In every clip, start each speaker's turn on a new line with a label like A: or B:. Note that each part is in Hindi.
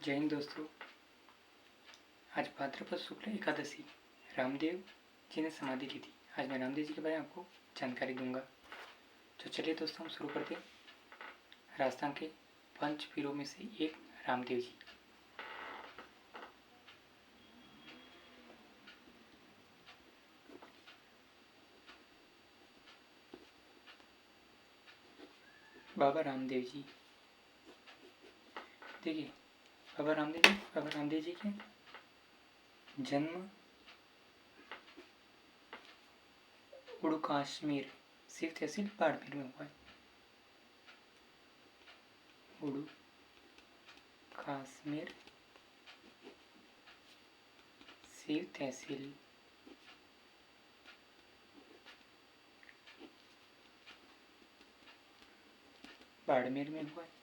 A: जय हिंद दोस्तों। आज भाद्रपद शुक्ल एकादशी रामदेव जी ने समाधि ली थी। आज मैं रामदेव जी के बारे में आपको जानकारी दूंगा। तो चलिए दोस्तों हम शुरू करते हैं। राजस्थान के पंच पीरों में से एक रामदेव जी। बाबा रामदेव जी, देखिए बाबा रामदेव जी के जन्म उड़ू कश्मीर सिख तहसील बाड़मेर में हुआ है। उड़ू कश्मीर सिख तहसील बाड़मेर में हुआ है।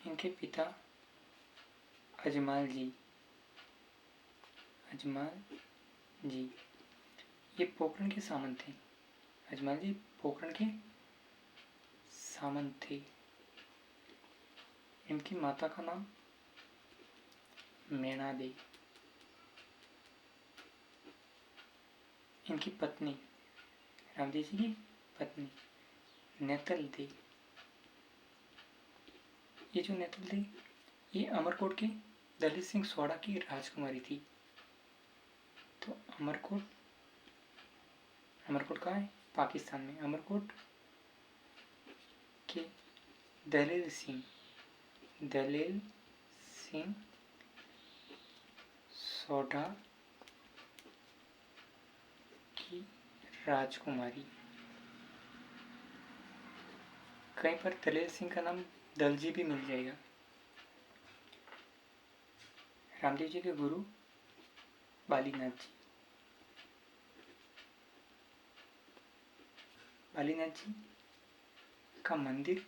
A: इनके पिता अजमाल जी ये पोखरण के सामंत थे। अजमाल जी पोखरण के सामंत थे। इनकी माता का नाम मैना दे। इनकी पत्नी रामदेव जी की पत्नी नेतल दे। ये जो नेतल दे ये अमरकोट के दलित सिंह सोड़ा की राजकुमारी थी। तो अमरकोट कहाँ है? पाकिस्तान में। अमरकोट के दलेल सिंह सोढ़ा की राजकुमारी। कहीं पर दलेल सिंह का नाम दलजी भी मिल जाएगा। रामदेव जी के गुरु बालीनाथ जी का मंदिर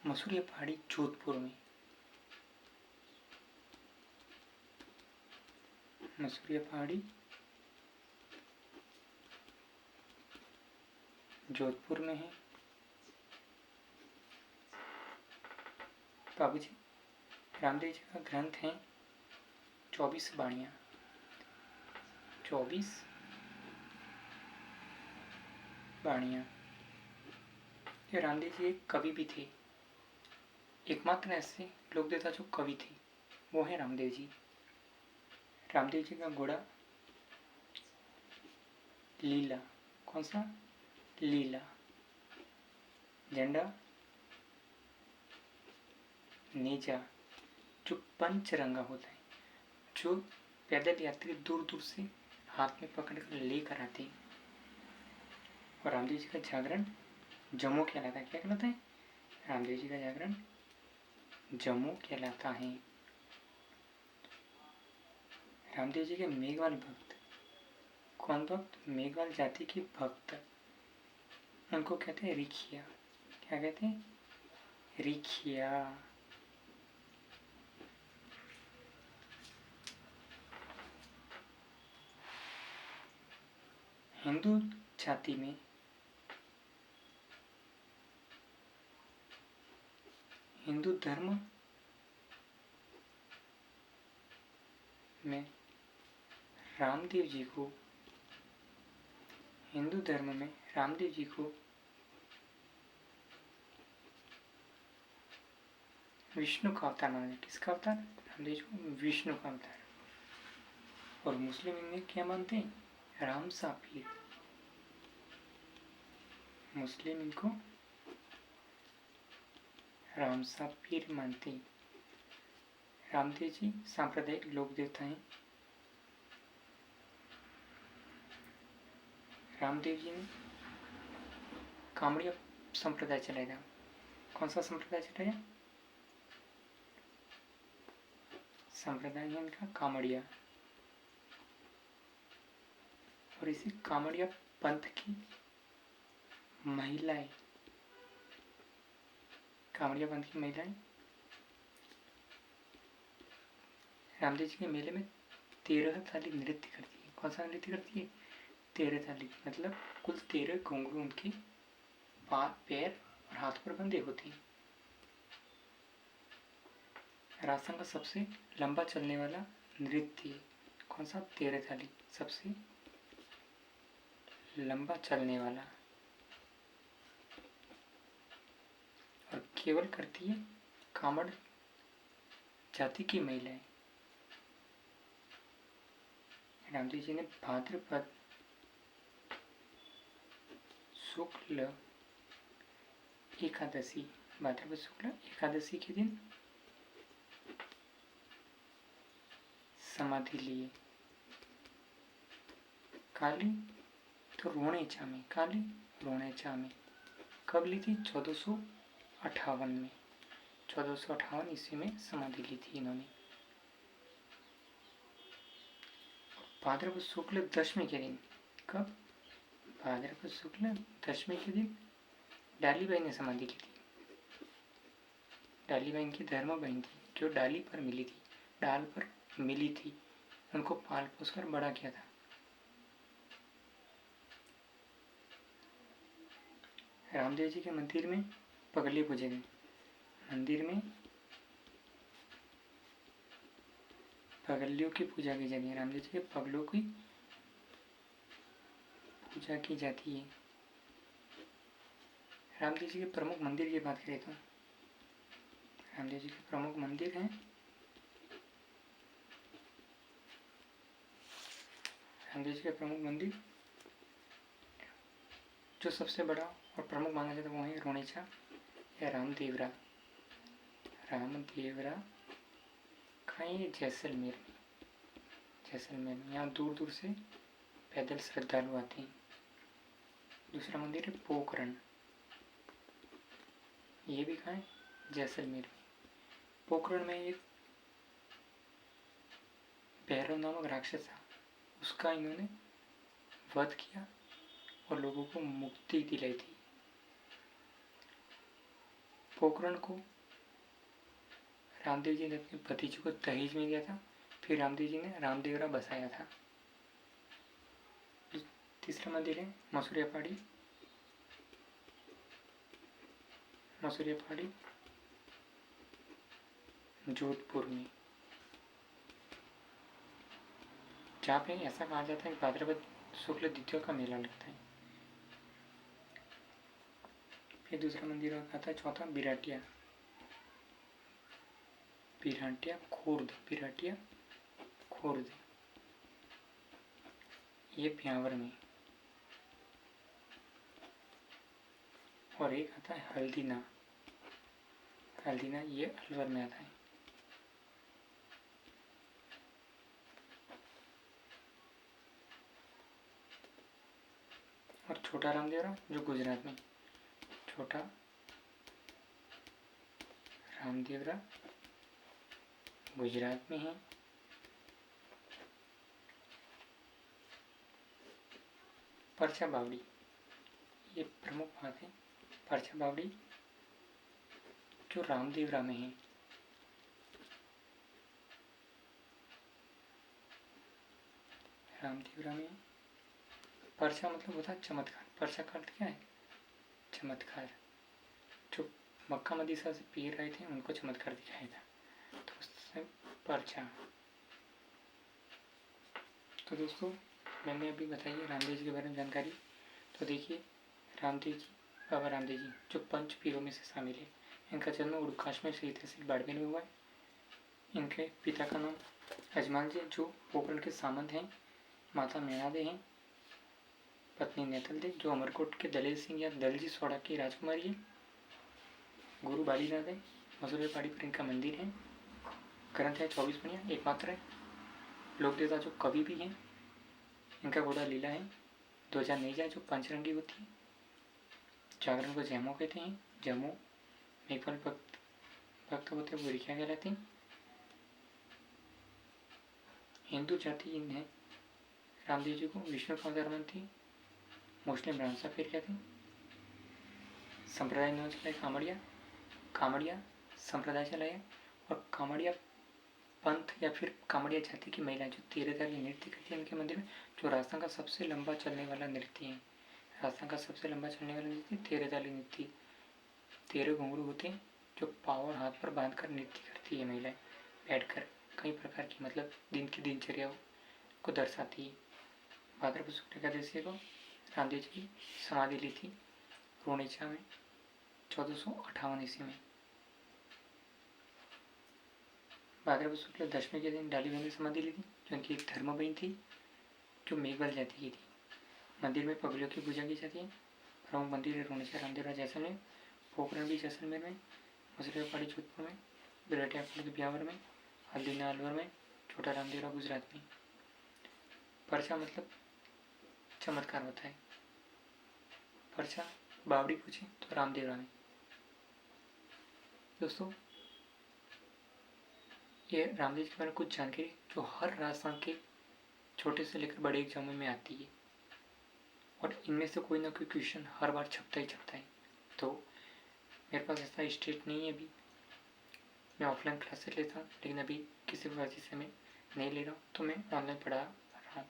A: मसूरिया पहाड़ी जोधपुर में। मसूरिया पहाड़ी जोधपुर में है। बाबूजी रामदेव जी का ग्रंथ है 24 बाणियाँ। 24 बाणियाँ। ये रामदेव जी एक कवि भी थे। एकमात्र ऐसे लोक देवता जो कवि थे वो है रामदेव जी। रामदेव जी का घोड़ा लीला। कौन सा? लीला। झंडा नेजा जो पंचरंगा होता है, जो पैदल यात्री दूर दूर से हाथ में पकड़कर लेकर आते हैं। और रामदेव जी का जागरण जम्मू कहलाता है। क्या कहलाता है? रामदेव जी का जागरण जम्मू कहलाता है। रामदेव जी के मेघवाल भक्त। कौन भक्त? मेघवाल जाति के भक्त। उनको कहते हैं रिखिया। क्या कहते हैं? रिखिया। हिंदू जाति में हिंदू धर्म में रामदेव जी को विष्णु का अवतार माना जाता है। किसका अवतार? रामदेव जी को विष्णु का अवतार। और मुस्लिम इन्हें क्या मानते हैं? रामसा पीर। मुस्लिम इनको रामसा पीर मानते हैं। रामदेव जी सांप्रदायिक लोक देवता हैं। रामदेव जी ने कामड़िया संप्रदाय चलाया था। कौन सा संप्रदाय चलाया? संप्रदाय है इनका कामड़िया। और इसी कामड़िया पंथ की महिलाएं रामदेव जी के मेले में 13 थाली नृत्य करती है। कौन सा नृत्य करती है? 13 थाली मतलब कुल 13 घुंघरू उनके पैर और हाथ पर बंधे होते हैं। राजस्थान का सबसे लंबा चलने वाला नृत्य कौन सा? तेरह ताली, सबसे लंबा चलने वाला, और केवल करती है कामड़ जाति की महिलाएं। रामदेव जी ने भाद्रपद शुक्ल एकादशी, भाद्रपद शुक्ल एकादशी के दिन समाधि लिए। काली तो रोणेचा में, काली रोणेचा में कब ली थी? 1458 में, 1458 ईस्वी में समाधि ली थी इन्होंने। भाद्रपद शुक्ल दशमी के दिन, कब? भाद्रपद शुक्ल दशमी के दिन डालीबाई ने समाधि ली थी। डालीबाई इनकी धर्म बहन थी जो डाली पर मिली थी, डाल पर मिली थी, उनको पाल पोस कर बड़ा किया था। रामदेव जी के मंदिर में पगले पूजे गए। मंदिर में पगलियों की पूजा की जाती है। रामदेव जी के पगलों की पूजा की जाती है। रामदेव जी के प्रमुख मंदिर की बात करें तो रामदेव जी के प्रमुख मंदिर हैं रामदेव जी के प्रमुख मंदिर जो सबसे बड़ा और प्रमुख माना जाता है वो है रोणेचा या रामदेवरा। रामदेवरा कहीं जैसलमेर में, जैसलमेर में। यहाँ दूर दूर से पैदल श्रद्धालु आते हैं। दूसरा मंदिर है पोखरण, ये भी कहाँ है? जैसलमेर में। पोखरण में एक भैरव नामक राक्षस था, उसका इन्होंने वध किया और लोगों को मुक्ति दिलाई थी। पोखरण को रामदेव जी ने अपने भतीजे को दहेज में दिया था, फिर रामदेव जी ने रामदेवरा बसाया था। तीसरा मंदिर है मसूरिया पहाड़ी, मसूरिया पहाड़ी जोधपुर में, जहाँ पे ऐसा कहा जाता है कि भाद्रपद शुक्ल द्वितीया का मेला लगता है। फिर दूसरा मंदिर आता है चौथा बिराटिया, बिराटिया खुर्द, बिराटिया खुर्द, ये ब्यावर में। और एक आता है हल्दीना, हल्दीना ये अलवर में आता है। और छोटा रामदेवरा जो गुजरात में, छोटा रामदेवरा गुजरात में है। परछा बावड़ी, ये प्रमुख बात है। परछा बावड़ी जो रामदेवरा में है। रामदेवरा में परछा मतलब होता है चमत्कार। परछा का अर्थ क्या है? चमत्कार। जो मक्का मदीना से पीर आए थे उनको चमत्कार दिखाया था, तो उससे परछा। तो दोस्तों मैंने अभी बताई है रामदेव जी के बारे में जानकारी। तो देखिए रामदेव जी, बाबा रामदेव जी जो पंच पीरों में से शामिल है। इनका जन्म उड़ुकाश में श्री तहसील बाड़मेर में हुआ है। इनके पिता का नाम अजमाल जी जो पोखरण के सामंत हैं, माता मैनादे हैं, पत्नी नेतल दे जो अमरकोट के दलेल सिंह या दलजी सोड़ा की राजकुमारी है, गुरु बालीनाथ है, मसूरिया पहाड़ी पर इनका मंदिर है, ग्रंथ है 24 पनिया एकमात्र है, लोक देवता जो कवि भी हैं, इनका घोड़ा लीला है 2000 नहीं जाए जो पंचरंगी होती है, जागरण को जैमो कहते हैं, जमो मेघफल भक्त होते हैं वो रिख्या कहलाते हैं। हिंदू जाति इन है। रामदेव जी को विष्णु का अवतार मानती है, मुस्लिम ब्राह्मण फिर कहते हैं। संप्रदाय इन्होंने चलाया कामड़िया, कामड़िया संप्रदाय चलाया, और कामड़िया पंथ या फिर कामड़िया जाति की महिलाएं जो 13 ताली नृत्य करती है उनके मंदिर में, जो राजस्थान का सबसे लंबा चलने वाला नृत्य है। राजस्थान का सबसे लंबा चलने वाला नृत्य 13 ताली नृत्य। 13 घुंघरू होते हैं जो पाँव और हाथ पर बांधकर नृत्य करती है महिलाएं बैठकर, कई प्रकार की मतलब दिन की दिनचर्या को दर्शाती है। भाद्रपद शुक्ल एकादशी को रामदेव जी की समाधि ली थी रोनेचा में 1458 ईस्वी में। भाद्रपद शुक्ल दशमी के दिन डाली बहन ने समाधि ली थी, जो उनकी एक धर्म बहन थी जो मेघवाल जाति की थी। मंदिर में पगड़ियों की पूजा की जाती है। प्रमुख मंदिर है रोनेचा रामदेवरा जैसलमेर, पोखरण भी जैसलमेर में, मुसरियापाड़ी जोधपुर में, बिलटिया ब्यावर में, हल्दीना अलवर में, छोटा रामदेवरा गुजरात में। पर्चा मतलब चमत्कार होता है। पर्चा बावड़ी पूछे तो रामदेवरा में। दोस्तों ये रामदेव जी के बारे में कुछ जानकारी जो हर राजस्थान के छोटे से लेकर बड़े एग्जामों में आती है, और इनमें से कोई ना कोई क्वेश्चन हर बार छपता ही छपता है। तो मेरे पास ऐसा स्टेट नहीं है, अभी मैं ऑफलाइन क्लासेस लेता हूँ, लेकिन अभी किसी वजह से मैं नहीं ले रहा हूँ, तो मैं ऑनलाइन पढ़ा रहा हूँ,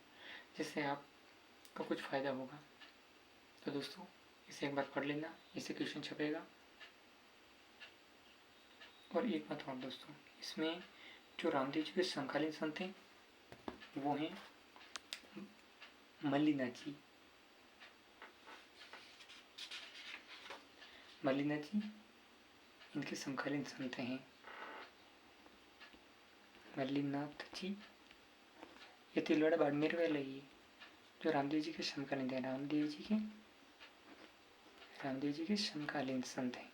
A: जिससे आपको कुछ फ़ायदा होगा। तो दोस्तों इसे एक बार पढ़ लेना, इससे क्वेश्चन छपेगा। और एक बात और दोस्तों, इसमें जो रामदेव जी के समकालीन संत हैं वो हैं मल्लीनाथ जी। मल्लीनाथ जी इनके समकालीन संत हैं। मल्लीनाथ जी ये तिलवाड़ा बाड़मेर में लगी, जो रामदेव जी के समकालीन थे। रामदेव जी के समकालीन संत हैं।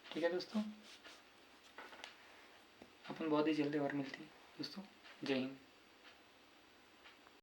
A: ठीक है दोस्तों, अपन बहुत ही जल्दी और मिलते हैं दोस्तों। जय हिंद।